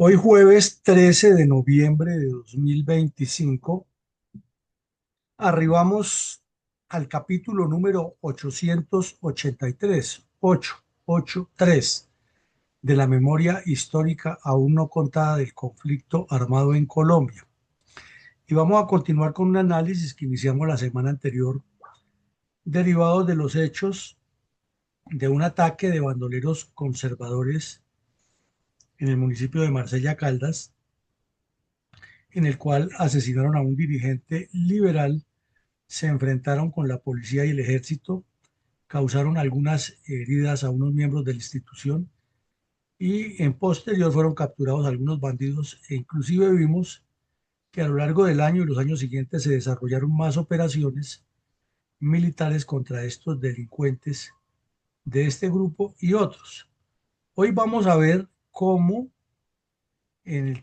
Hoy jueves 13 de noviembre de 2025 arribamos al capítulo número 883, 883 de la memoria histórica aún no contada del conflicto armado en Colombia. Y vamos a continuar con un análisis que iniciamos la semana anterior, derivado de los hechos de un ataque de bandoleros conservadores en el municipio de Marsella Caldas, en el cual asesinaron a un dirigente liberal, se enfrentaron con la policía y el ejército, causaron algunas heridas a unos miembros de la institución y en posterior fueron capturados algunos bandidos e inclusive vimos que a lo largo del año y los años siguientes se desarrollaron más operaciones militares contra estos delincuentes de este grupo y otros. Hoy vamos a ver cómo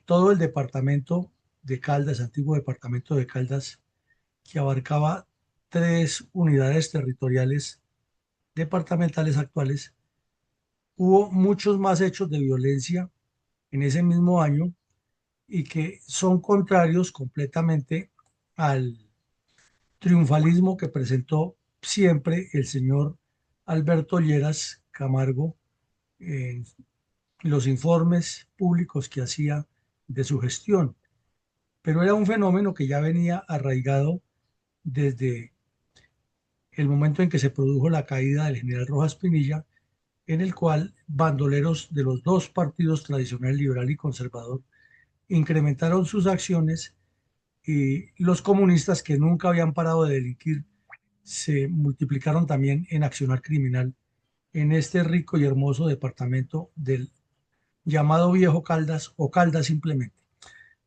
todo el departamento de Caldas, antiguo departamento de Caldas, que abarcaba tres unidades territoriales departamentales actuales, hubo muchos más hechos de violencia en ese mismo año y que son contrarios completamente al triunfalismo que presentó siempre el señor Alberto Lleras Camargo en los informes públicos que hacía de su gestión. Pero era un fenómeno que ya venía arraigado desde el momento en que se produjo la caída del general Rojas Pinilla, en el cual bandoleros de los dos partidos tradicional, liberal y conservador, incrementaron sus acciones y los comunistas que nunca habían parado de delinquir se multiplicaron también en accionar criminal en este rico y hermoso departamento del llamado Viejo Caldas o Caldas simplemente.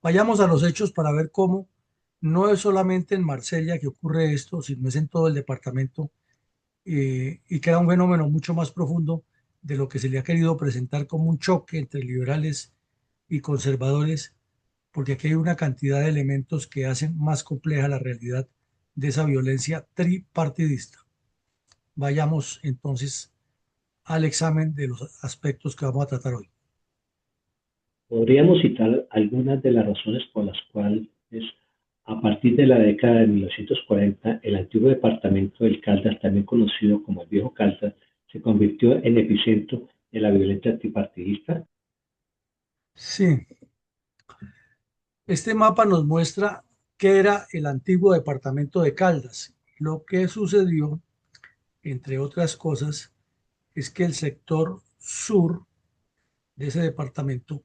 Vayamos a los hechos para ver cómo no es solamente en Marsella que ocurre esto, sino es en todo el departamento y que era un fenómeno mucho más profundo de lo que se le ha querido presentar como un choque entre liberales y conservadores, porque aquí hay una cantidad de elementos que hacen más compleja la realidad de esa violencia tripartidista. Vayamos entonces al examen de los aspectos que vamos a tratar hoy. Podríamos citar algunas de las razones por las cuales, a partir de la década de 1940, el antiguo departamento del Caldas, también conocido como el Viejo Caldas, se convirtió en epicentro de la violencia tripartidista. Sí, este mapa nos muestra qué era el antiguo departamento de Caldas. Lo que sucedió, entre otras cosas, es que el sector sur de ese departamento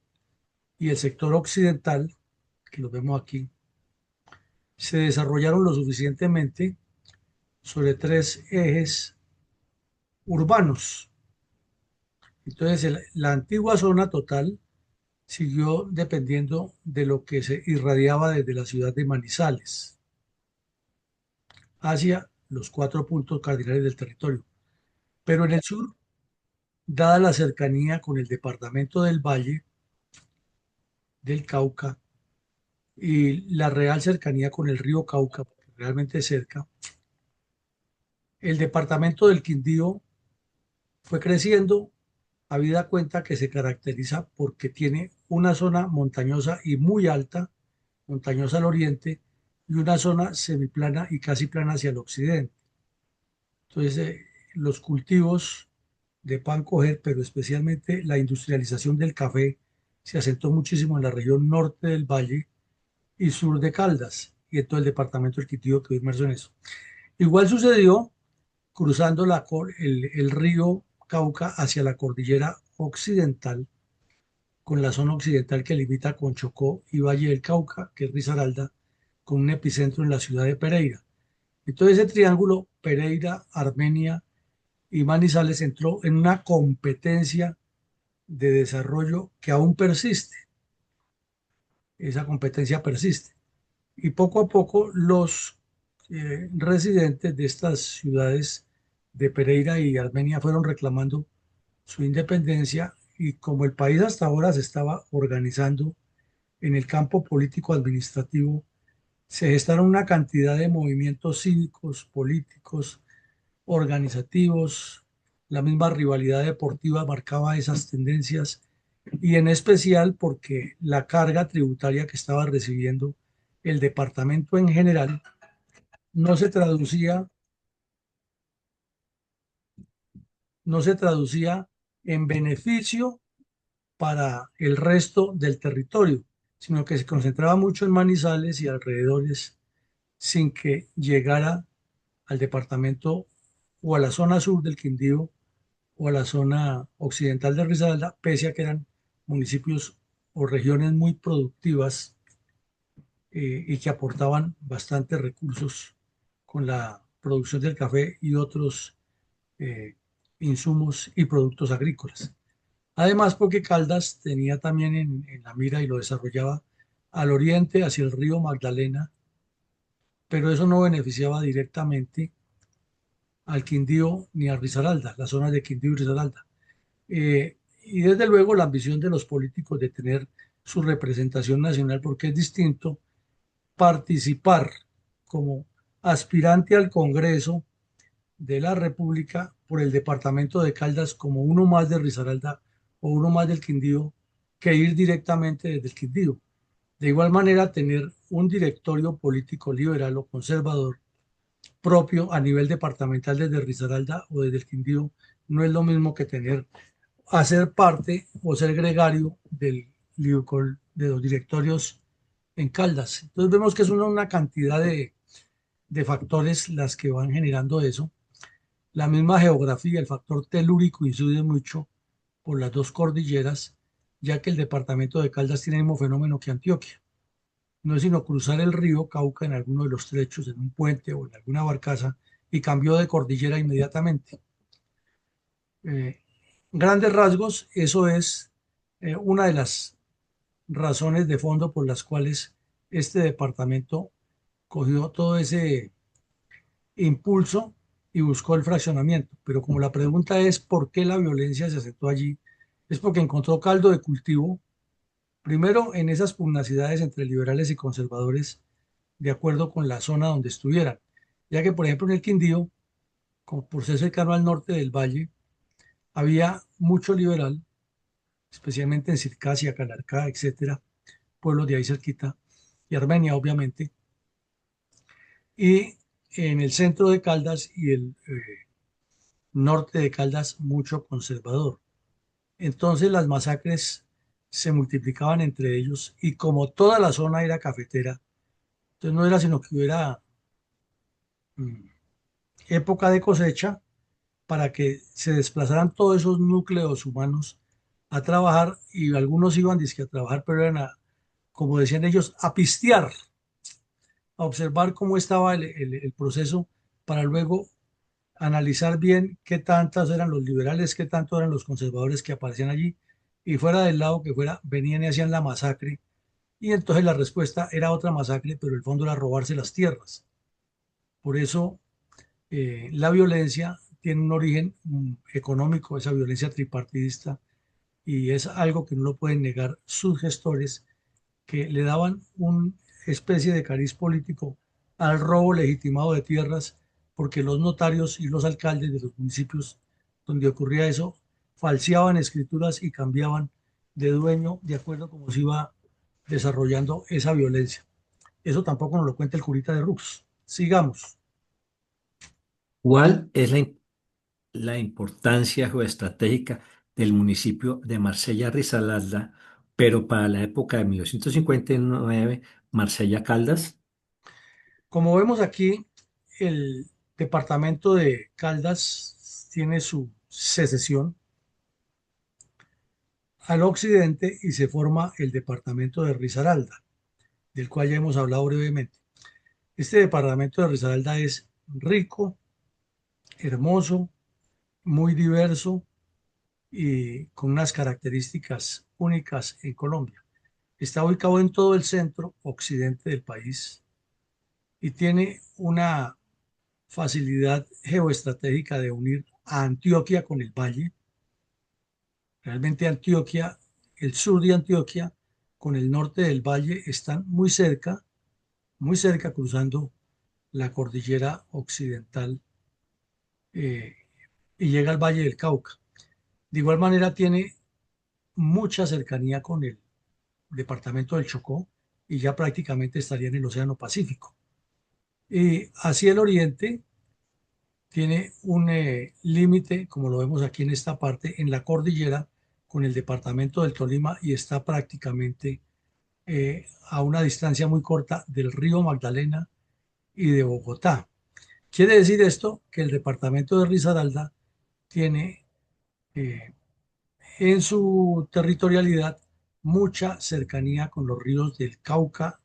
y el sector occidental, que lo vemos aquí, se desarrollaron lo suficientemente sobre tres ejes urbanos. Entonces, la antigua zona total siguió dependiendo de lo que se irradiaba desde la ciudad de Manizales hacia los cuatro puntos cardinales del territorio. Pero en el sur, dada la cercanía con el departamento del Valle, del Cauca, y la real cercanía con el río Cauca, realmente cerca, el departamento del Quindío fue creciendo, habida cuenta que se caracteriza porque tiene una zona montañosa y muy alta, montañosa al oriente, y una zona semiplana y casi plana hacia el occidente. Entonces, los cultivos de pan coger, pero especialmente la industrialización del café, se asentó muchísimo en la región norte del valle y sur de Caldas, y en todo el departamento del Quindío quedó inmerso en eso. Igual sucedió cruzando el río Cauca hacia la cordillera occidental, con la zona occidental que limita con Chocó y Valle del Cauca, que es Risaralda, con un epicentro en la ciudad de Pereira. Entonces ese triángulo, Pereira, Armenia y Manizales, entró en una competencia de desarrollo que aún persiste. Esa competencia persiste. Y poco a poco los residentes de estas ciudades de Pereira y Armenia fueron reclamando su independencia y como el país hasta ahora se estaba organizando en el campo político administrativo, se gestaron una cantidad de movimientos cívicos, políticos, organizativos, la misma rivalidad deportiva marcaba esas tendencias y en especial porque la carga tributaria que estaba recibiendo el departamento en general no se traducía, no se traducía en beneficio para el resto del territorio, sino que se concentraba mucho en Manizales y alrededores sin que llegara al departamento o a la zona sur del Quindío o a la zona occidental de Risaralda, pese a que eran municipios o regiones muy productivas y que aportaban bastantes recursos con la producción del café y otros eh, insumos y productos agrícolas. Además, porque Caldas tenía también en la mira y lo desarrollaba al oriente hacia el río Magdalena, pero eso no beneficiaba directamente al Quindío ni a Risaralda, las zonas de Quindío y Risaralda. Y desde luego la ambición de los políticos de tener su representación nacional, porque es distinto participar como aspirante al Congreso de la República por el departamento de Caldas como uno más de Risaralda o uno más del Quindío que ir directamente desde el Quindío. De igual manera, tener un directorio político liberal o conservador propio a nivel departamental desde Risaralda o desde el Quindío no es lo mismo que tener, hacer parte o ser gregario de los directorios en Caldas. Entonces vemos que es una cantidad de factores las que van generando eso. La misma geografía, el factor telúrico incide mucho por las dos cordilleras, ya que el departamento de Caldas tiene el mismo fenómeno que Antioquia. No es sino cruzar el río Cauca en alguno de los trechos, en un puente o en alguna barcaza, y cambió de cordillera inmediatamente. Eh, Grandes rasgos, eso es una de las razones de fondo por las cuales este departamento cogió todo ese impulso y buscó el fraccionamiento. Pero como la pregunta es por qué la violencia se aceptó allí, es porque encontró caldo de cultivo, primero en esas pugnacidades entre liberales y conservadores, de acuerdo con la zona donde estuvieran. Ya que, por ejemplo, en el Quindío, como por ser cercano al norte del valle, había mucho liberal, especialmente en Circasia, Calarcá, etcétera, pueblos de ahí cerquita, y Armenia, obviamente, y en el centro de Caldas y el norte de Caldas, mucho conservador. Entonces las masacres se multiplicaban entre ellos y como toda la zona era cafetera, entonces no era sino que hubiera mm, época de cosecha para que se desplazaran todos esos núcleos humanos a trabajar y algunos iban dizque a trabajar, pero eran como decían ellos, a pistear, a observar cómo estaba el proceso para luego analizar bien qué tantos eran los liberales, qué tanto eran los conservadores que aparecían allí, y fuera del lado que fuera, venían y hacían la masacre, y entonces la respuesta era otra masacre, pero el fondo era robarse las tierras. Por eso la violencia tiene un origen económico, esa violencia tripartidista, y es algo que no lo pueden negar sus gestores, que le daban una especie de cariz político al robo legitimado de tierras, porque los notarios y los alcaldes de los municipios donde ocurría eso falseaban escrituras y cambiaban de dueño de acuerdo a cómo se iba desarrollando esa violencia. Eso tampoco nos lo cuenta el curita de Rux. Sigamos. ¿Cuál es la importancia geoestratégica del municipio de Marsella Risaralda, pero para la época de 1959, Marsella Caldas? Como vemos aquí, el departamento de Caldas tiene su secesión al occidente y se forma el departamento de Risaralda, del cual ya hemos hablado brevemente. Este departamento de Risaralda es rico, hermoso, muy diverso y con unas características únicas en Colombia. Está ubicado en todo el centro occidente del país y tiene una facilidad geoestratégica de unir a Antioquia con el valle. Realmente Antioquia, el sur de Antioquia con el norte del valle están muy cerca, cruzando la cordillera occidental eh, y llega al Valle del Cauca. De igual manera tiene mucha cercanía con el departamento del Chocó y ya prácticamente estaría en el Océano Pacífico. Y hacia el oriente tiene un límite, como lo vemos aquí en esta parte, en la cordillera con el departamento del Tolima y está prácticamente a una distancia muy corta del río Magdalena y de Bogotá. Quiere decir esto que el departamento de Risaralda tiene eh, en su territorialidad mucha cercanía con los ríos del Cauca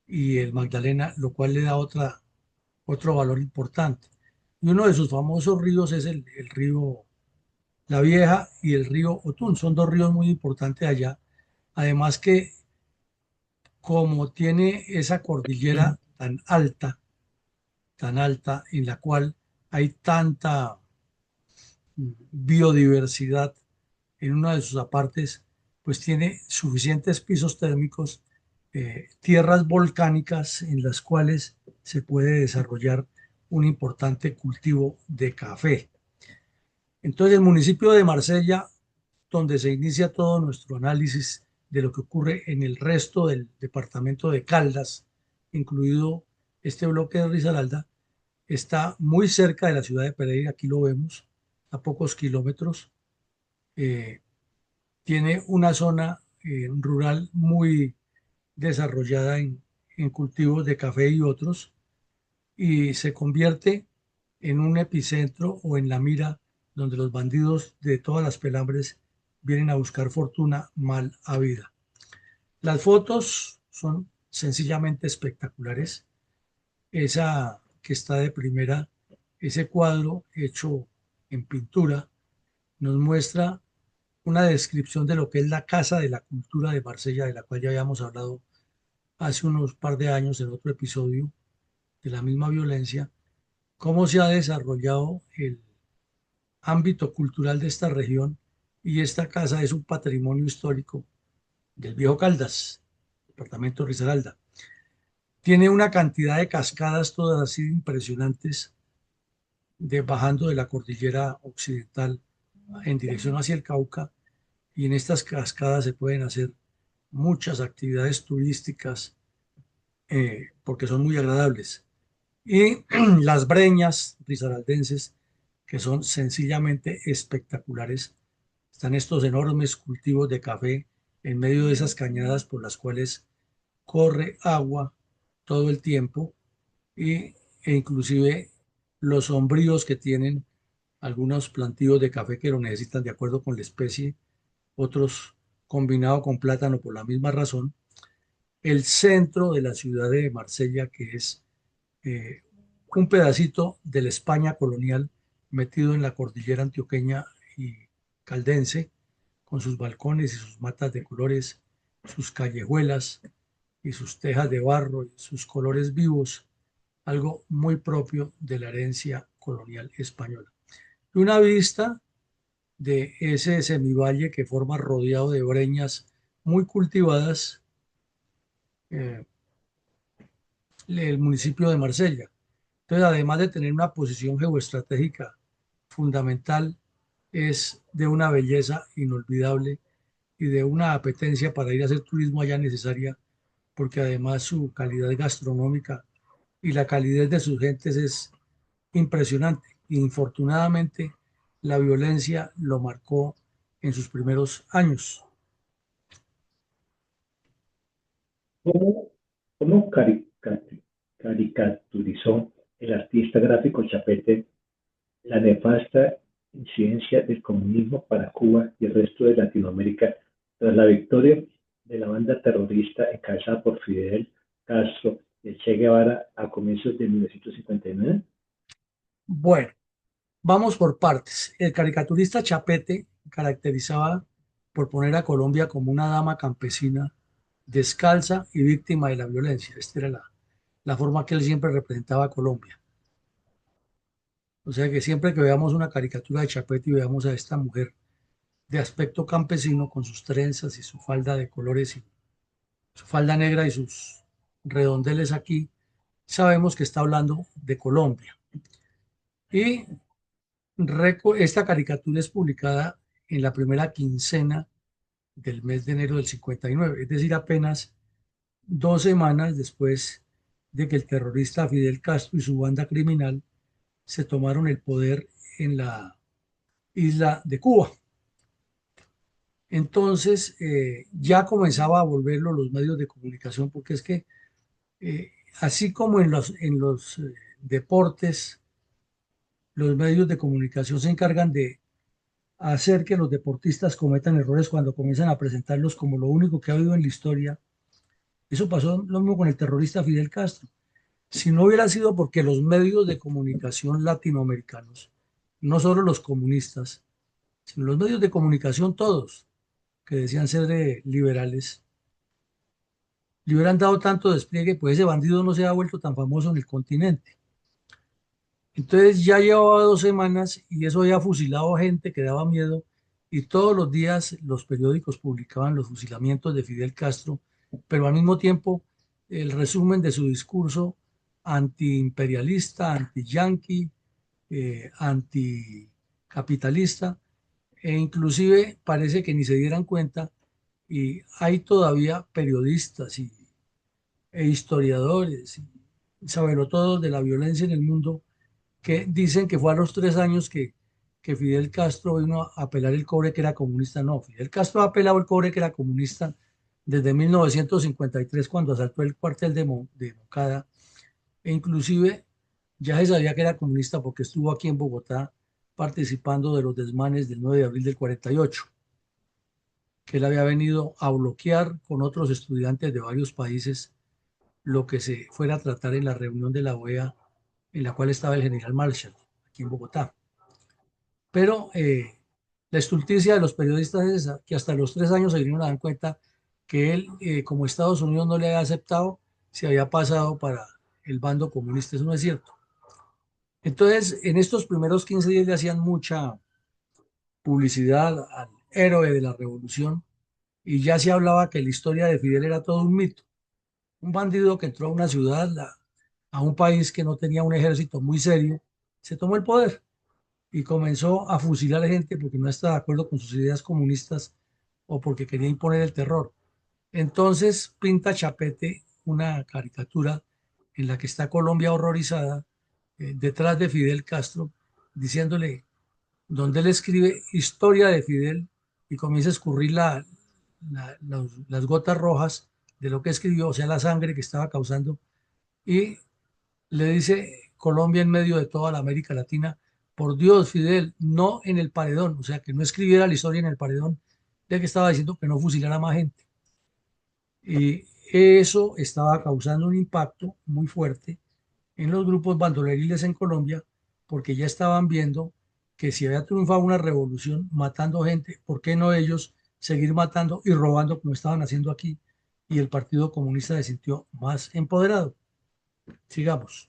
y el Magdalena, lo cual le da otro valor importante. Y uno de sus famosos ríos es el río La Vieja y el río Otún. Son dos ríos muy importantes allá. Además que como tiene esa cordillera tan alta, en la cual hay tanta biodiversidad en una de sus apartes, pues tiene suficientes pisos térmicos, tierras volcánicas en las cuales se puede desarrollar un importante cultivo de café. Entonces, el municipio de Marsella, donde se inicia todo nuestro análisis de lo que ocurre en el resto del departamento de Caldas, incluido este bloque de Risaralda, está muy cerca de la ciudad de Pereira, aquí lo vemos, a pocos kilómetros. Eh, Tiene una zona rural muy desarrollada en cultivos de café y otros, y se convierte en un epicentro o en la mira donde los bandidos de todas las pelambres vienen a buscar fortuna mal habida. Las fotos son sencillamente espectaculares. Esa que está de primera, ese cuadro hecho en pintura, nos muestra una descripción de lo que es la Casa de la Cultura de Marsella, de la cual ya habíamos hablado hace unos par de años en otro episodio de la misma violencia, cómo se ha desarrollado el ámbito cultural de esta región, y esta casa es un patrimonio histórico del Viejo Caldas, departamento de Risaralda. Tiene una cantidad de cascadas todas así impresionantes, bajando de la cordillera occidental en dirección hacia el Cauca, y en estas cascadas se pueden hacer muchas actividades turísticas porque son muy agradables. Y las breñas risaraldenses, que son sencillamente espectaculares. Están estos enormes cultivos de café en medio de esas cañadas por las cuales corre agua todo el tiempo, y, e inclusive los sombríos que tienen algunos plantíos de café que lo necesitan de acuerdo con la especie, otros combinado con plátano por la misma razón. El centro de la ciudad de Marsella, que es eh, un pedacito de la España colonial metido en la cordillera antioqueña y caldense, con sus balcones y sus matas de colores, sus callejuelas y sus tejas de barro y sus colores vivos, algo muy propio de la herencia colonial española. Y una vista de ese semivalle que forma rodeado de breñas muy cultivadas, eh, el municipio de Marsella. Entonces, además de tener una posición geoestratégica fundamental, es de una belleza inolvidable y de una apetencia para ir a hacer turismo allá necesaria, porque además su calidad gastronómica y la calidez de sus gentes es impresionante. Infortunadamente, la violencia lo marcó en sus primeros años. ¿Cómo, cómo caricaturizó el artista gráfico Chapete la nefasta incidencia del comunismo para Cuba y el resto de Latinoamérica tras la victoria de la banda terrorista encabezada por Fidel Castro y el Che Guevara a comienzos de 1959? Bueno, vamos por partes. El caricaturista Chapete caracterizaba por poner a Colombia como una dama campesina, descalza y víctima de la violencia. Esta era la forma que él siempre representaba a Colombia. O sea que siempre que veamos una caricatura de Chapete y veamos a esta mujer de aspecto campesino con sus trenzas y su falda de colores y su falda negra y sus redondeles aquí, sabemos que está hablando de Colombia. Y esta caricatura es publicada en la primera quincena del mes de enero del 59, es decir, apenas 2 semanas después de que el terrorista Fidel Castro y su banda criminal se tomaron el poder en la isla de Cuba. Entonces ya comenzaba a volverlo los medios de comunicación, porque es que eh, así como en los deportes, los medios de comunicación se encargan de hacer que los deportistas cometan errores cuando comienzan a presentarlos como lo único que ha habido en la historia. Eso pasó lo mismo con el terrorista Fidel Castro. Si no hubiera sido porque los medios de comunicación latinoamericanos, no solo los comunistas, sino los medios de comunicación todos, que decían ser liberales, le hubieran dado tanto despliegue, pues ese bandido no se ha vuelto tan famoso en el continente. Entonces ya llevaba 2 semanas y eso había fusilado gente que daba miedo y todos los días los periódicos publicaban los fusilamientos de Fidel Castro, pero al mismo tiempo el resumen de su discurso antiimperialista, anti-yanqui, anticapitalista, e inclusive parece que ni se dieran cuenta y hay todavía periodistas e historiadores y sabelotodos de la violencia en el mundo que dicen que fue a los 3 años que Fidel Castro vino a pelar el cobre que era comunista. No, Fidel Castro ha pelado el cobre que era comunista desde 1953 cuando asaltó el cuartel de Moncada e inclusive ya se sabía que era comunista porque estuvo aquí en Bogotá participando de los desmanes del 9 de abril del 48, que él había venido a bloquear con otros estudiantes de varios países lo que se fuera a tratar en la reunión de la OEA en la cual estaba el general Marshall, aquí en Bogotá. Pero la estulticia de los periodistas es esa, que hasta los 3 años se vinieron a dar cuenta que él, como Estados Unidos no le había aceptado, se había pasado para el bando comunista. Eso no es cierto. Entonces, en estos primeros 15 días le hacían mucha publicidad al héroe de la revolución y ya se hablaba que la historia de Fidel era todo un mito. Un bandido que entró a una ciudad, a un país que no tenía un ejército muy serio, se tomó el poder y comenzó a fusilar gente porque no estaba de acuerdo con sus ideas comunistas o porque quería imponer el terror. Entonces pinta Chapete una caricatura en la que está Colombia horrorizada detrás de Fidel Castro, diciéndole, donde él escribe historia de Fidel y comienza a escurrir las gotas rojas de lo que escribió, o sea, la sangre que estaba causando, y le dice Colombia en medio de toda la América Latina, por Dios, Fidel, no en el paredón, o sea, que no escribiera la historia en el paredón, de que estaba diciendo que no fusilara más gente. Y eso estaba causando un impacto muy fuerte en los grupos bandoleriles en Colombia, porque ya estaban viendo que si había triunfado una revolución matando gente, ¿por qué no ellos seguir matando y robando como estaban haciendo aquí? Y el Partido Comunista se sintió más empoderado. Sigamos.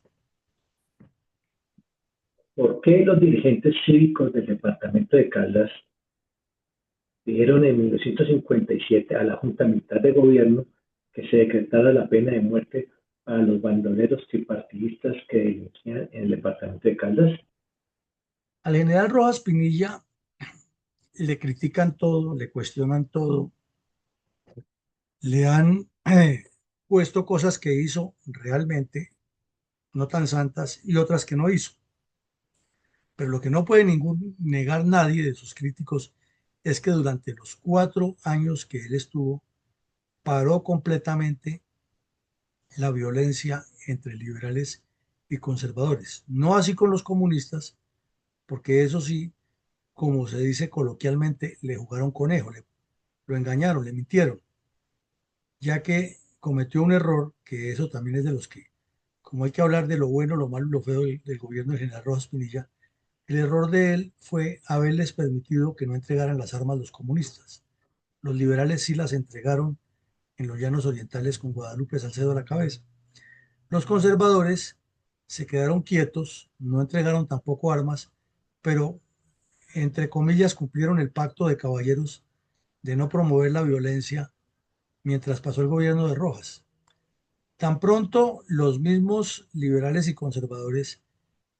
¿Por qué los dirigentes cívicos del departamento de Caldas pidieron en 1957 a la Junta Militar de Gobierno que se decretara la pena de muerte para los bandoleros tripartidistas que delinquían en el departamento de Caldas? Al general Rojas Pinilla le critican todo, le cuestionan todo, le han puesto cosas que hizo realmente no tan santas y otras que no hizo. Pero lo que no puede negar nadie de sus críticos es que durante los 4 años que él estuvo, paró completamente la violencia entre liberales y conservadores. No así con los comunistas, porque eso sí, como se dice coloquialmente, le jugaron conejo, lo engañaron, le mintieron, ya que cometió un error, que eso también es de los que, como hay que hablar de lo bueno, lo malo y lo feo del gobierno del general Rojas Pinilla, el error de él fue haberles permitido que no entregaran las armas los comunistas. Los liberales sí las entregaron en los llanos orientales con Guadalupe Salcedo a la cabeza. Los conservadores se quedaron quietos, no entregaron tampoco armas, pero entre comillas cumplieron el pacto de caballeros de no promover la violencia mientras pasó el gobierno de Rojas. Tan pronto los mismos liberales y conservadores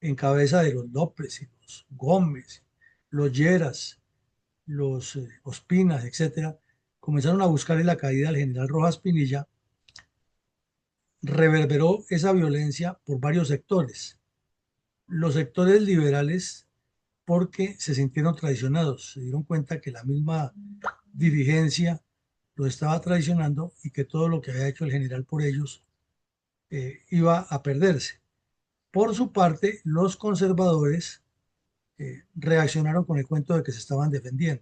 en cabeza de los López y los Gómez, los Lleras, los Ospinas, etcétera, comenzaron a buscar la caída del general Rojas Pinilla, reverberó esa violencia por varios sectores. Los sectores liberales, porque se sintieron traicionados, se dieron cuenta que la misma dirigencia lo estaba traicionando y que todo lo que había hecho el general por ellos iba a perderse. Por su parte, los conservadores reaccionaron con el cuento de que se estaban defendiendo.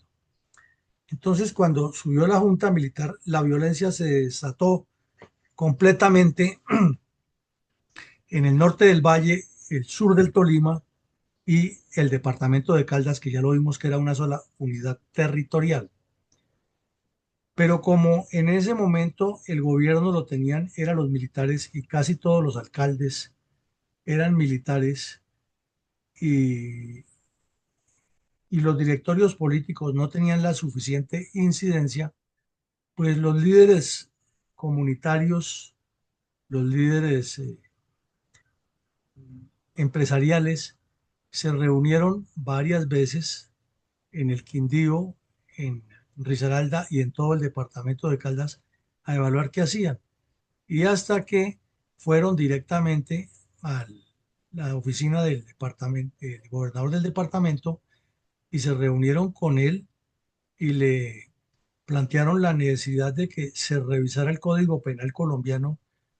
Entonces, cuando subió la junta militar, la violencia se desató completamente en el norte del valle, el sur del Tolima y el departamento de Caldas, que ya lo vimos que era una sola unidad territorial. Pero como en ese momento el gobierno lo tenían, eran los militares y casi todos los alcaldes eran militares y, y los directorios políticos no tenían la suficiente incidencia, pues los líderes comunitarios, los líderes empresariales se reunieron varias veces en el Quindío, en Risaralda y en todo el departamento de Caldas a evaluar qué hacían. Y hasta que fueron directamente a la oficina del departamento, del gobernador del departamento, y se reunieron con él y le plantearon la necesidad de que se revisara el Código Penal colombiano,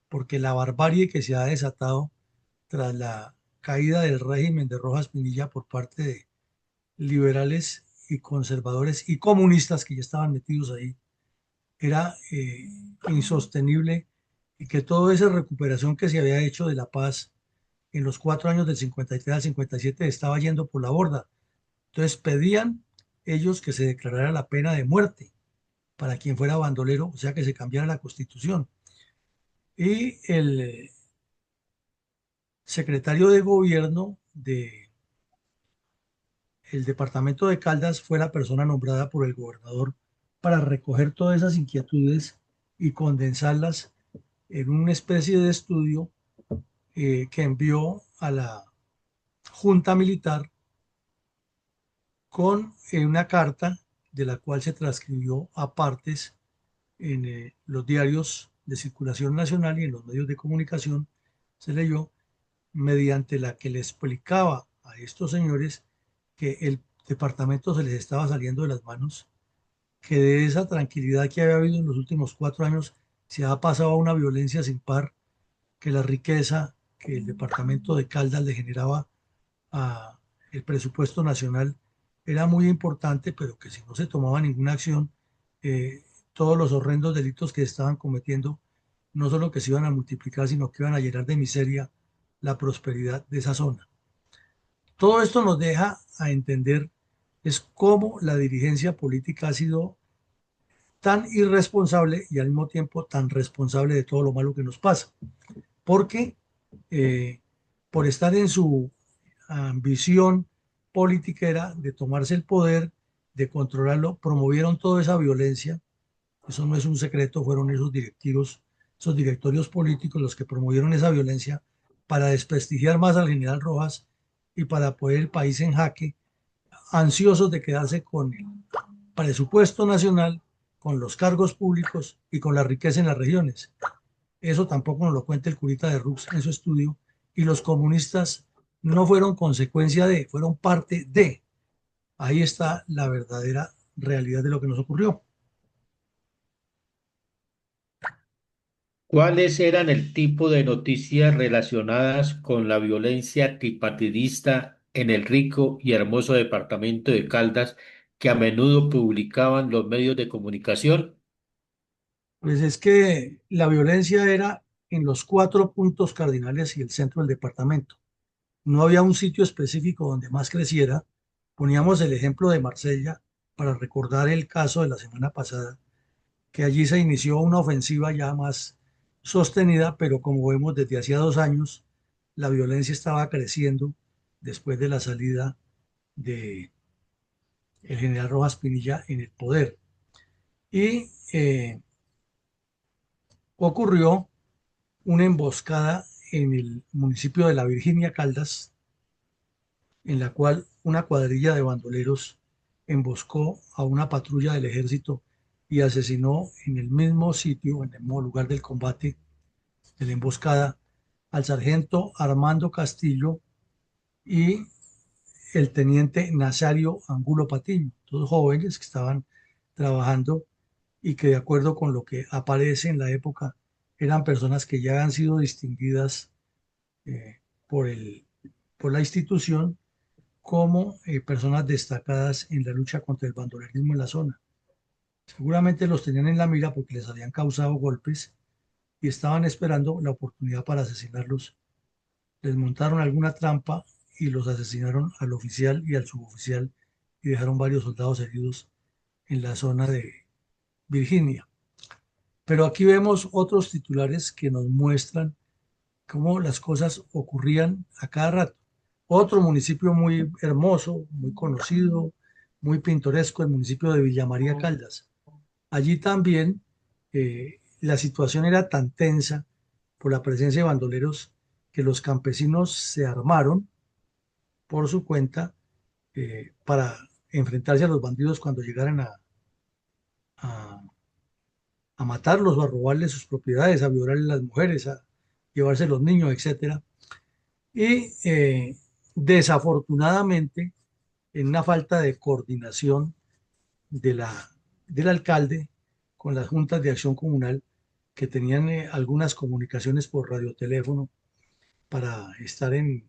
porque la barbarie que se ha desatado tras la caída del régimen de Rojas Pinilla por parte de liberales y conservadores y comunistas que ya estaban metidos ahí, era insostenible, y que toda esa recuperación que se había hecho de la paz en los 4 años del 53 al 57 estaba yendo por la borda. Entonces pedían ellos que se declarara la pena de muerte para quien fuera bandolero, o sea, que se cambiara la constitución. Y el secretario de gobierno de el departamento de Caldas fue la persona nombrada por el gobernador para recoger todas esas inquietudes y condensarlas en una especie de estudio que envió a la Junta Militar con una carta de la cual se transcribió a partes en los diarios de circulación nacional y en los medios de comunicación. Se leyó, mediante la que le explicaba a estos señores que el departamento se les estaba saliendo de las manos, que de esa tranquilidad que había habido en los últimos 4 años se ha pasado a una violencia sin par, que la riqueza que el departamento de Caldas le generaba a el presupuesto nacional era muy importante, pero que si no se tomaba ninguna acción, todos los horrendos delitos que estaban cometiendo no solo que se iban a multiplicar, sino que iban a llenar de miseria la prosperidad de esa zona. Todo esto nos deja a entender es cómo la dirigencia política ha sido tan irresponsable y al mismo tiempo tan responsable de todo lo malo que nos pasa. Porque eh, por estar en su ambición politiquera de tomarse el poder, de controlarlo, promovieron toda esa violencia. Eso no es un secreto, fueron esos directivos, esos directorios políticos los que promovieron esa violencia para desprestigiar más al general Rojas y para poner el país en jaque, ansiosos de quedarse con el presupuesto nacional, con los cargos públicos y con la riqueza en las regiones. Eso tampoco nos lo cuenta el curita de Rux en su estudio, y los comunistas no fueron consecuencia de, fueron parte de. Ahí está la verdadera realidad de lo que nos ocurrió. ¿Cuáles eran el tipo de noticias relacionadas con la violencia antipartidista en el rico y hermoso departamento de Caldas que a menudo publicaban los medios de comunicación? Pues es que la violencia era en los 4 puntos cardinales y el centro del departamento. No había un sitio específico donde más creciera. Poníamos el ejemplo de Marsella para recordar el caso de la semana pasada, que allí se inició una ofensiva ya más sostenida, pero como vemos desde hacía 2 años, la violencia estaba creciendo después de la salida de el general Rojas Pinilla en el poder. Y ocurrió una emboscada en el municipio de La Virginia, Caldas, en la cual una cuadrilla de bandoleros emboscó a una patrulla del ejército y asesinó en el mismo sitio, en el mismo lugar del combate, de la emboscada, al sargento Armando Castillo y el teniente Nazario Angulo Patiño, todos jóvenes que estaban trabajando y que de acuerdo con lo que aparece en la época eran personas que ya han sido distinguidas eh, por por la institución como personas destacadas en la lucha contra el bandolerismo en la zona. Seguramente los tenían en la mira porque les habían causado golpes y estaban esperando la oportunidad para asesinarlos. Les montaron alguna trampa y los asesinaron al oficial y al suboficial y dejaron varios soldados heridos en la zona de Virginia. Pero aquí vemos otros titulares que nos muestran cómo las cosas ocurrían a cada rato. Otro municipio muy hermoso, muy conocido, muy pintoresco, el municipio de Villa María Caldas. Allí también la situación era tan tensa por la presencia de bandoleros que los campesinos se armaron por su cuenta para enfrentarse a los bandidos cuando llegaran a, a matarlos o a robarles sus propiedades, a violarles las mujeres, a llevarse los niños, etcétera. Y desafortunadamente, en una falta de coordinación de del alcalde con las juntas de acción comunal que tenían algunas comunicaciones por radioteléfono para estar en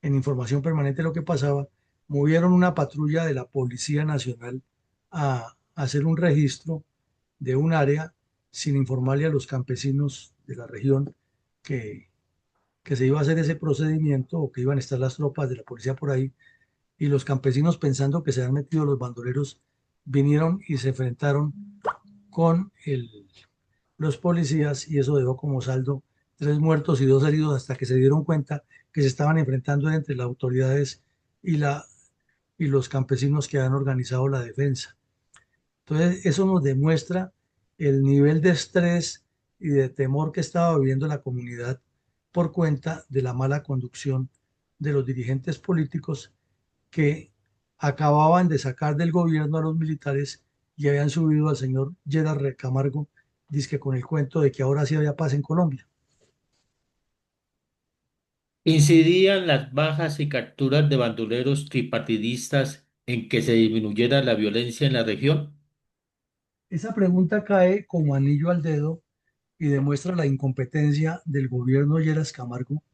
información permanente de lo que pasaba, movieron una patrulla de la Policía Nacional a hacer un registro de un área sin informarle a los campesinos de la región que, que se iba a hacer ese procedimiento o que iban a estar las tropas de la policía por ahí y los campesinos pensando que se habían metido los bandoleros vinieron y se enfrentaron con los policías y eso dejó como saldo 3 muertos y 2 heridos hasta que se dieron cuenta que se estaban enfrentando entre las autoridades y, y los campesinos que habían organizado la defensa. Entonces, eso nos demuestra el nivel de estrés y de temor que estaba viviendo la comunidad por cuenta de la mala conducción de los dirigentes políticos que acababan de sacar del gobierno a los militares y habían subido al señor Gerard Camargo, dizque con el cuento de que ahora sí había paz en Colombia. ¿Incidían las bajas y capturas de bandoleros tripartidistas en que se disminuyera la violencia en la región? Esa pregunta cae como anillo al dedo y demuestra la incompetencia del gobierno de Lleras Camargo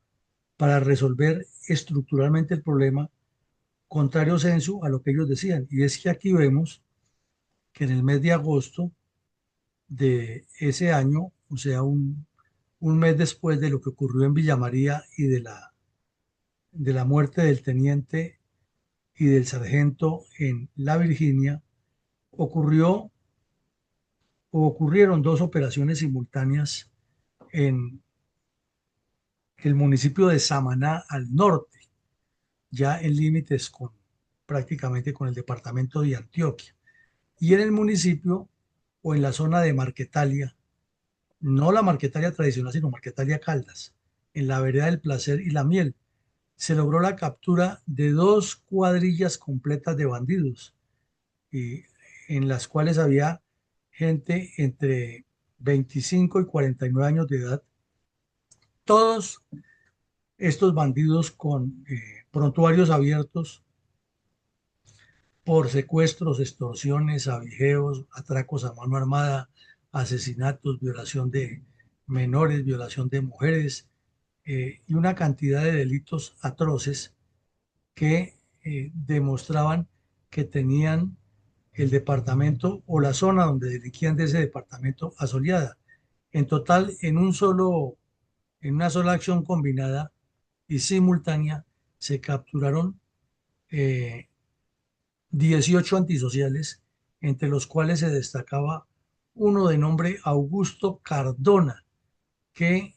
para resolver estructuralmente el problema, contrario censo a lo que ellos decían. Y es que aquí vemos que en el mes de agosto de ese año, o sea, un mes después de lo que ocurrió en Villa María y de la muerte del teniente y del sargento en La Virginia, ocurrió o ocurrieron 2 operaciones simultáneas en el municipio de Samaná al norte, ya en límites con prácticamente con el departamento de Antioquia, y en el municipio o en la zona de Marquetalia, no la Marquetalia tradicional, sino Marquetalia Caldas, en la vereda del Placer y la Miel, se logró la captura de 2 cuadrillas completas de bandidos, y en las cuales había gente entre 25 y 49 años de edad, todos estos bandidos con prontuarios abiertos por secuestros, extorsiones, abigeos, atracos a mano armada, asesinatos, violación de menores, violación de mujeres y una cantidad de delitos atroces que demostraban que tenían el departamento o la zona donde delinquían de ese departamento asoleada. En total, en una sola acción combinada y simultánea, se capturaron eh, 18 antisociales, entre los cuales se destacaba uno de nombre Augusto Cardona, que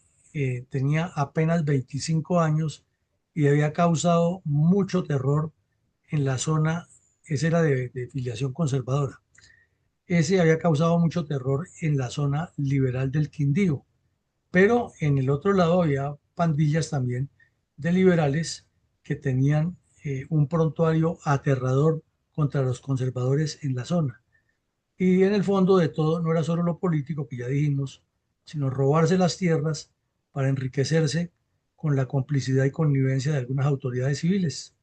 tenía apenas 25 años y había causado mucho terror en la zona, ese era de filiación conservadora, ese había causado mucho terror en la zona liberal del Quindío, pero en el otro lado había pandillas también de liberales que tenían un prontuario aterrador contra los conservadores en la zona. Y en el fondo de todo no era solo lo político, que ya dijimos, sino robarse las tierras para enriquecerse con la complicidad y connivencia de algunas autoridades civiles.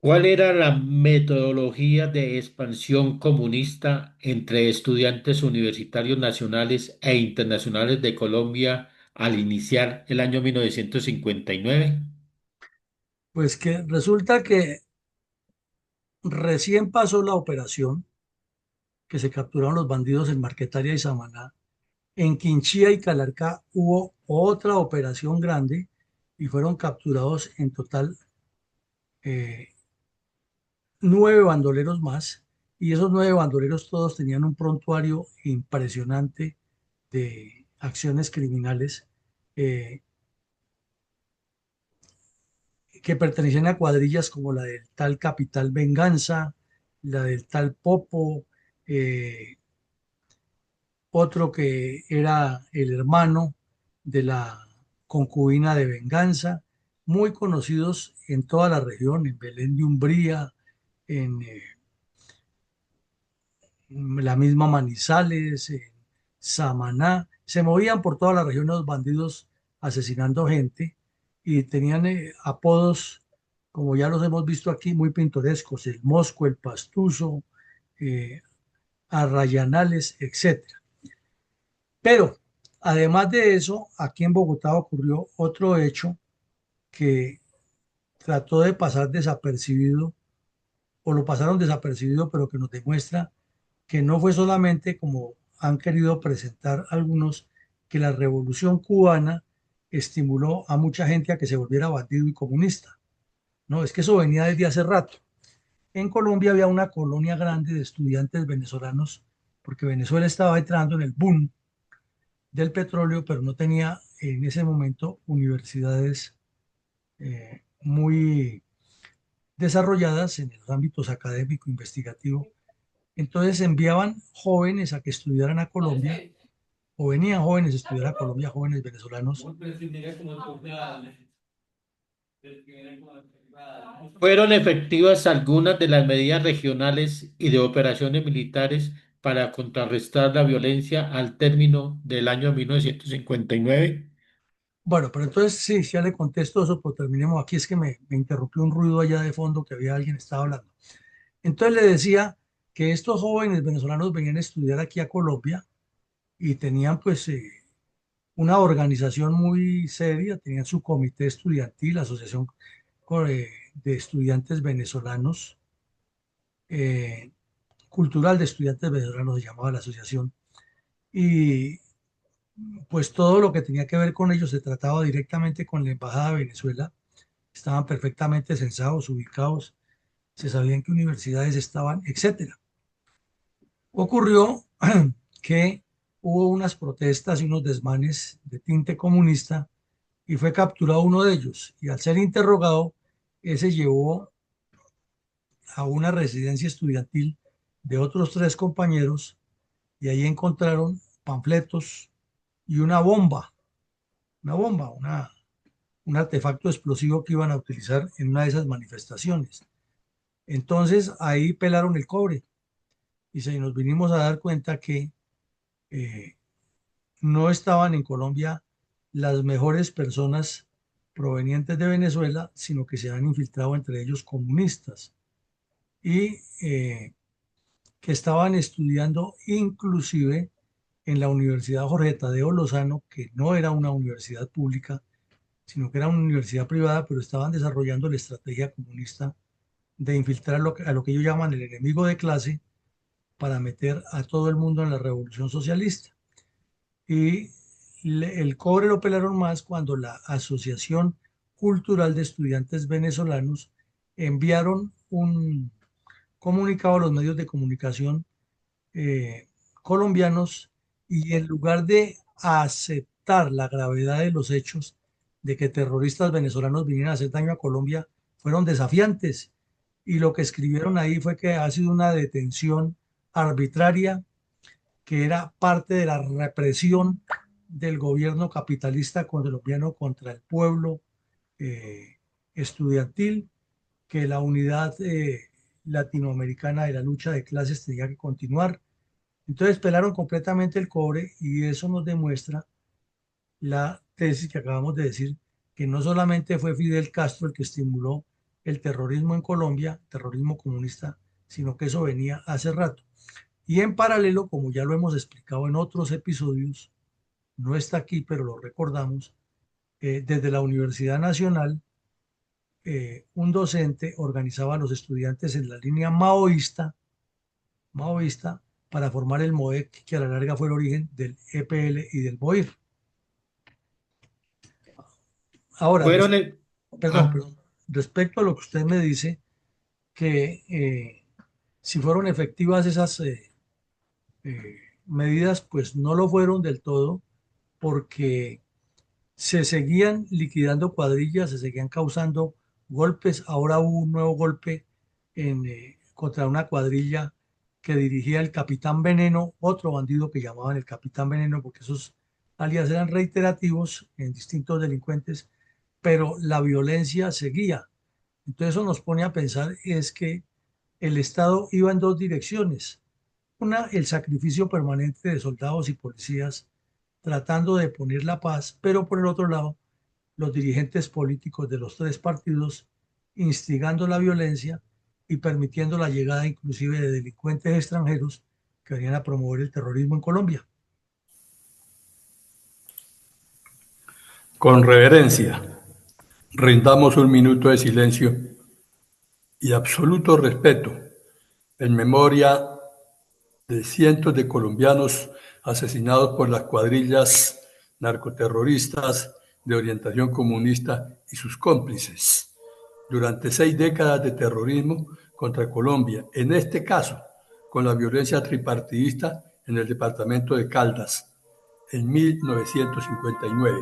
¿Cuál era la metodología de expansión comunista entre estudiantes universitarios nacionales e internacionales de Colombia al iniciar el año 1959? Pues que resulta que recién pasó la operación, que se capturaron los bandidos en Marquetalia y Samaná. En Quinchía y Calarcá hubo otra operación grande y fueron capturados en total eh, 9 bandoleros más. Y esos 9 bandoleros todos tenían un prontuario impresionante de acciones criminales eh, que pertenecían a cuadrillas como la del tal Capital Venganza, la del tal Popo, eh, otro que era el hermano de la concubina de Venganza, muy conocidos en toda la región, en Belén de Umbría, en la misma Manizales, en Samaná. Se movían por toda la región los bandidos asesinando gente y tenían apodos, como ya los hemos visto aquí, muy pintorescos: el Mosco, el Pastuso, eh, Arrayanales, etcétera. Pero además de eso, aquí en Bogotá ocurrió otro hecho que trató de pasar desapercibido, o lo pasaron desapercibido, pero que nos demuestra que no fue solamente como han querido presentar algunos, que la revolución cubana estimuló a mucha gente a que se volviera bandido y comunista. No, es que eso venía desde hace rato. En Colombia había una colonia grande de estudiantes venezolanos, porque Venezuela estaba entrando en el boom del petróleo, pero no tenía en ese momento universidades muy desarrolladas en los ámbitos académico, investigativo. Entonces enviaban jóvenes a que estudiaran a Colombia, o venían jóvenes a estudiar a Colombia, jóvenes venezolanos. ¿Fueron efectivas algunas de las medidas regionales y de operaciones militares para contrarrestar la violencia al término del año 1959? Bueno, pero entonces sí, ya le contesto eso, pero terminemos aquí. Es que me interrumpió un ruido allá de fondo, que había alguien que estaba hablando. Entonces le decía que estos jóvenes venezolanos venían a estudiar aquí a Colombia y tenían pues una organización muy seria, tenían su comité estudiantil, la Asociación de Estudiantes Venezolanos, eh, Cultural de Estudiantes Venezolanos se llamaba la asociación, y pues todo lo que tenía que ver con ellos se trataba directamente con la Embajada de Venezuela. Estaban perfectamente censados, ubicados, se sabía en qué universidades estaban, etcétera. Ocurrió que hubo unas protestas y unos desmanes de tinte comunista y fue capturado uno de ellos. Y al ser interrogado, ese llevó a una residencia estudiantil de otros 3 compañeros y ahí encontraron panfletos y un artefacto explosivo que iban a utilizar en una de esas manifestaciones. Entonces ahí pelaron el cobre y se nos vinimos a dar cuenta que eh, no estaban en Colombia las mejores personas provenientes de Venezuela, sino que se han infiltrado entre ellos comunistas y que estaban estudiando inclusive en la Universidad Jorge Tadeo Lozano, que no era una universidad pública, sino que era una universidad privada, pero estaban desarrollando la estrategia comunista de infiltrar a lo que ellos llaman el enemigo de clase para meter a todo el mundo en la revolución socialista. Y el cobre lo pelaron más cuando la Asociación Cultural de Estudiantes Venezolanos enviaron un comunicado a los medios de comunicación eh, colombianos, y en lugar de aceptar la gravedad de los hechos de que terroristas venezolanos vinieran a hacer daño a Colombia, fueron desafiantes. Y lo que escribieron ahí fue que ha sido una detención arbitraria, que era parte de la represión del gobierno capitalista colombiano contra el pueblo eh, estudiantil, que la unidad latinoamericana de la lucha de clases tenía que continuar. Entonces pelaron completamente el cobre y eso nos demuestra la tesis que acabamos de decir, que no solamente fue Fidel Castro el que estimuló el terrorismo en Colombia, terrorismo comunista, sino que eso venía hace rato. Y en paralelo, como ya lo hemos explicado en otros episodios, no está aquí, pero lo recordamos, desde la Universidad Nacional, un docente organizaba a los estudiantes en la línea maoísta para formar el MOEC, que a la larga fue el origen del EPL y del BOIR. Ahora, Fueron el... Ah, perdón, respecto a lo que usted me dice, que si fueron efectivas esas medidas, pues no lo fueron del todo, porque se seguían liquidando cuadrillas, se seguían causando golpes. Ahora hubo un nuevo golpe contra una cuadrilla que dirigía el Capitán Veneno, otro bandido que llamaban el Capitán Veneno, porque esos alias eran reiterativos en distintos delincuentes, pero la violencia seguía. Entonces eso nos pone a pensar es que el Estado iba en dos direcciones. Una, el sacrificio permanente de soldados y policías tratando de poner la paz, pero por el otro lado, los dirigentes políticos de los tres partidos instigando la violencia y permitiendo la llegada inclusive de delincuentes extranjeros que venían a promover el terrorismo en Colombia. Con reverencia, rindamos un minuto de silencio y absoluto respeto en memoria de cientos de colombianos asesinados por las cuadrillas narcoterroristas de orientación comunista y sus cómplices durante 6 décadas de terrorismo contra Colombia, en este caso con la violencia tripartidista en el departamento de Caldas en 1959.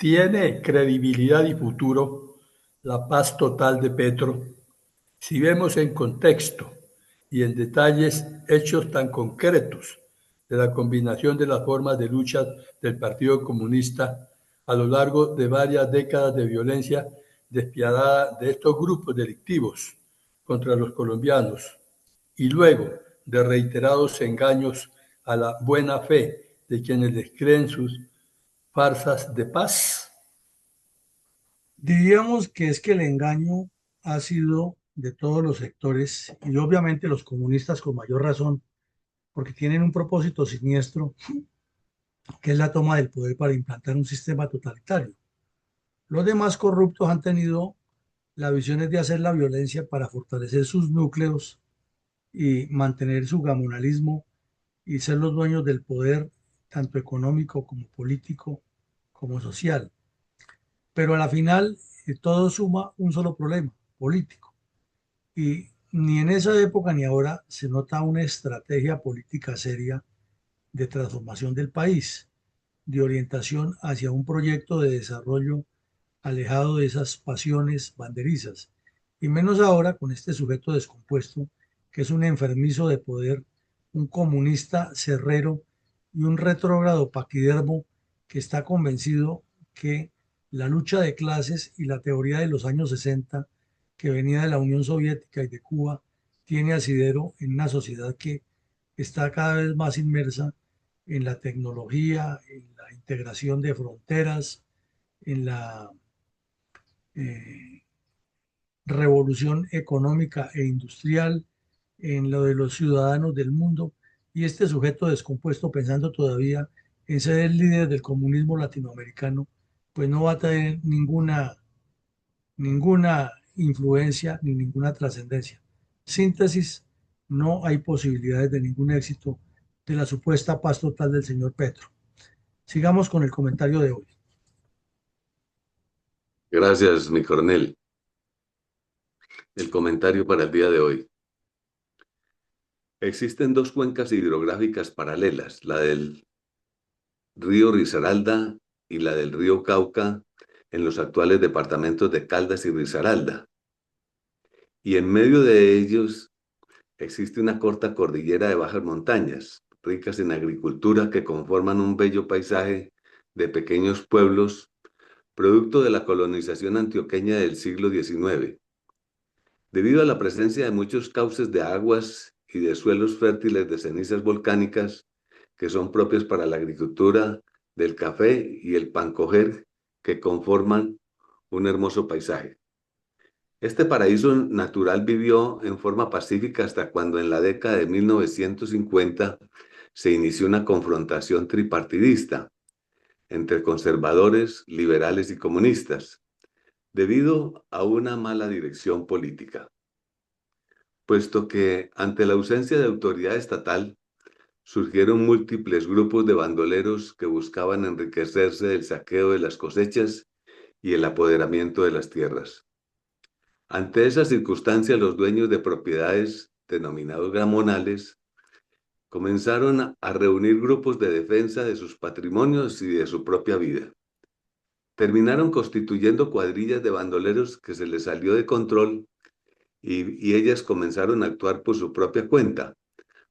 ¿Tiene credibilidad y futuro la paz total de Petro? Si vemos en contexto y en detalles hechos tan concretos de la combinación de las formas de lucha del Partido Comunista a lo largo de varias décadas de violencia despiadada de estos grupos delictivos contra los colombianos y luego de reiterados engaños a la buena fe de quienes les creen sus farsas de paz. Diríamos que es que el engaño ha sido de todos los sectores y obviamente los comunistas con mayor razón, porque tienen un propósito siniestro, que es la toma del poder para implantar un sistema totalitario. Los demás corruptos han tenido la visión de hacer la violencia para fortalecer sus núcleos y mantener su gamonalismo y ser los dueños del poder, tanto económico como político, como social. Pero a la final todo suma un solo problema, político. Y ni en esa época ni ahora se nota una estrategia política seria de transformación del país, de orientación hacia un proyecto de desarrollo alejado de esas pasiones banderizas, y menos ahora con este sujeto descompuesto que es un enfermizo de poder, un comunista cerrero y un retrógrado paquidermo que está convencido que la lucha de clases y la teoría de los años 60 que venía de la Unión Soviética y de Cuba tiene asidero en una sociedad que está cada vez más inmersa en la tecnología, en la integración de fronteras, en la eh, revolución económica e industrial, en lo de los ciudadanos del mundo, y este sujeto descompuesto pensando todavía en ser el líder del comunismo latinoamericano, pues no va a tener ninguna influencia ni ninguna trascendencia. Síntesis, no hay posibilidades de ningún éxito de la supuesta paz total del señor Petro. Sigamos con el comentario de hoy. Gracias, mi coronel. El comentario para el día de hoy. Existen dos cuencas hidrográficas paralelas, la del río Risaralda y la del río Cauca, en los actuales departamentos de Caldas y Risaralda. Y en medio de ellos existe una corta cordillera de bajas montañas, ricas en agricultura, que conforman un bello paisaje de pequeños pueblos, producto de la colonización antioqueña del siglo XIX. Debido a la presencia de muchos cauces de aguas y de suelos fértiles de cenizas volcánicas que son propios para la agricultura del café y el pancoger, que conforman un hermoso paisaje. Este paraíso natural vivió en forma pacífica hasta cuando en la década de 1950 se inició una confrontación tripartidista entre conservadores, liberales y comunistas, debido a una mala dirección política. Puesto que ante la ausencia de autoridad estatal, surgieron múltiples grupos de bandoleros que buscaban enriquecerse del saqueo de las cosechas y el apoderamiento de las tierras. Ante esas circunstancias, los dueños de propiedades, denominados gramonales, comenzaron a reunir grupos de defensa de sus patrimonios y de su propia vida. Terminaron constituyendo cuadrillas de bandoleros que se les salió de control y ellas comenzaron a actuar por su propia cuenta,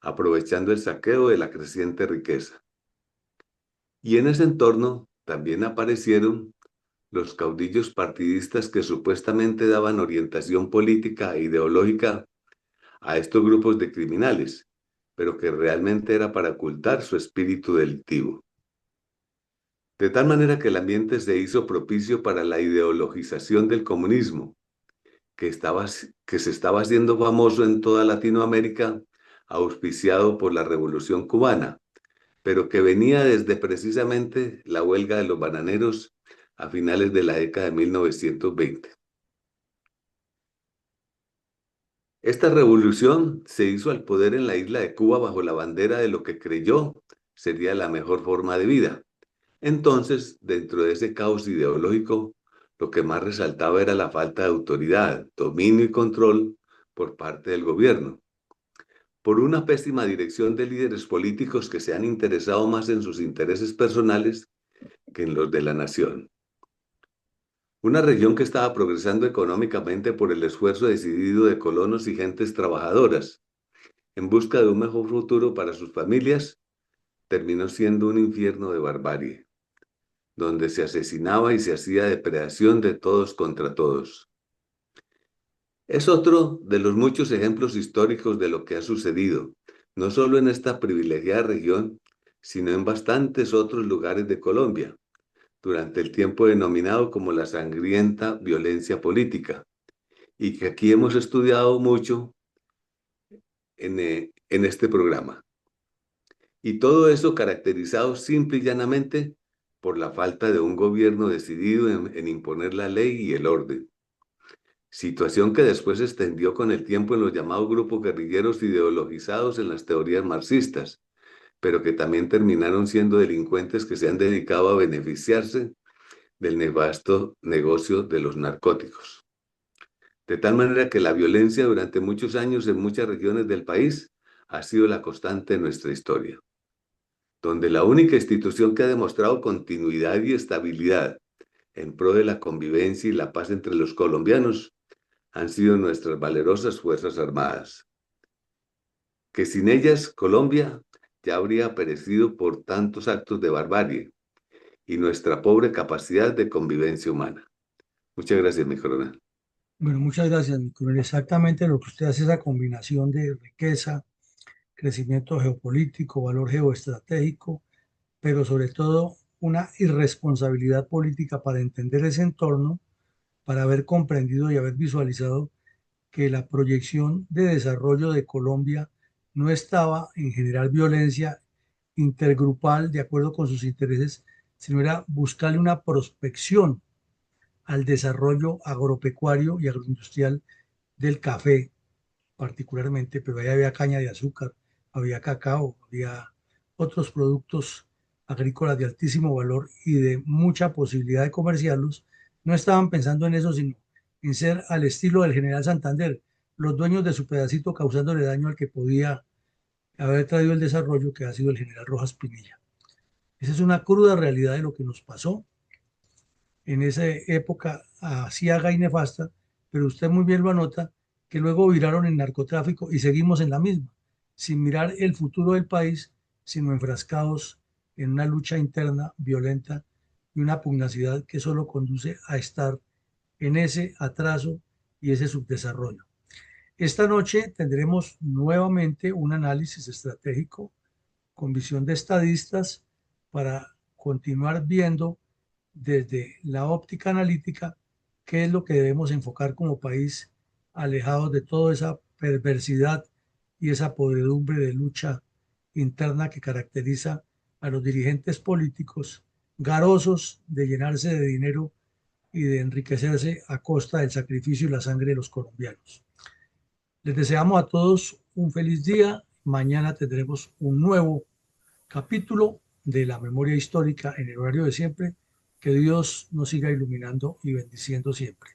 aprovechando el saqueo de la creciente riqueza. Y en ese entorno también aparecieron los caudillos partidistas que supuestamente daban orientación política e ideológica a estos grupos de criminales, pero que realmente era para ocultar su espíritu delictivo. De tal manera que el ambiente se hizo propicio para la ideologización del comunismo, que se estaba haciendo famoso en toda Latinoamérica, auspiciado por la Revolución Cubana, pero que venía desde precisamente la huelga de los bananeros a finales de la década de 1920. Esta revolución se hizo al poder en la isla de Cuba bajo la bandera de lo que creyó sería la mejor forma de vida. Entonces, dentro de ese caos ideológico, lo que más resaltaba era la falta de autoridad, dominio y control por parte del gobierno, por una pésima dirección de líderes políticos que se han interesado más en sus intereses personales que en los de la nación. Una región que estaba progresando económicamente por el esfuerzo decidido de colonos y gentes trabajadoras en busca de un mejor futuro para sus familias, terminó siendo un infierno de barbarie, donde se asesinaba y se hacía depredación de todos contra todos. Es otro de los muchos ejemplos históricos de lo que ha sucedido, no solo en esta privilegiada región, sino en bastantes otros lugares de Colombia, durante el tiempo denominado como la sangrienta violencia política, y que aquí hemos estudiado mucho en este programa. Y todo eso caracterizado simple y llanamente por la falta de un gobierno decidido en imponer la ley y el orden. Situación que después se extendió con el tiempo en los llamados grupos guerrilleros ideologizados en las teorías marxistas, pero que también terminaron siendo delincuentes que se han dedicado a beneficiarse del nefasto negocio de los narcóticos. de tal manera que la violencia durante muchos años en muchas regiones del país ha sido la constante de nuestra historia, donde la única institución que ha demostrado continuidad y estabilidad en pro de la convivencia y la paz entre los colombianos han sido nuestras valerosas Fuerzas Armadas, que sin ellas Colombia ya habría perecido por tantos actos de barbarie y nuestra pobre capacidad de convivencia humana. Muchas gracias, mi coronel. Bueno, muchas gracias, mi coronel. Exactamente lo que usted hace, esa combinación de riqueza, crecimiento geopolítico, valor geoestratégico, pero sobre todo una irresponsabilidad política para entender ese entorno, para haber comprendido y haber visualizado que la proyección de desarrollo de Colombia no estaba en generar violencia intergrupal de acuerdo con sus intereses, sino era buscarle una prospección al desarrollo agropecuario y agroindustrial del café particularmente, pero ahí había caña de azúcar, había cacao, había otros productos agrícolas de altísimo valor y de mucha posibilidad de comerciarlos. No estaban pensando en eso, sino en ser al estilo del general Santander, los dueños de su pedacito causándole daño al que podía haber traído el desarrollo, que ha sido el general Rojas Pinilla. Esa es una cruda realidad de lo que nos pasó en esa época asiaga y nefasta, pero usted muy bien lo anota, que luego viraron en narcotráfico y seguimos en la misma, sin mirar el futuro del país, sino enfrascados en una lucha interna violenta y una pugnacidad que solo conduce a estar en ese atraso y ese subdesarrollo. Esta noche tendremos nuevamente un análisis estratégico con visión de estadistas para continuar viendo desde la óptica analítica qué es lo que debemos enfocar como país, alejados de toda esa perversidad y esa podredumbre de lucha interna que caracteriza a los dirigentes políticos, garosos de llenarse de dinero y de enriquecerse a costa del sacrificio y la sangre de los colombianos. Les deseamos a todos un feliz día. Mañana tendremos un nuevo capítulo de la memoria histórica en el horario de siempre. Que Dios nos siga iluminando y bendiciendo siempre.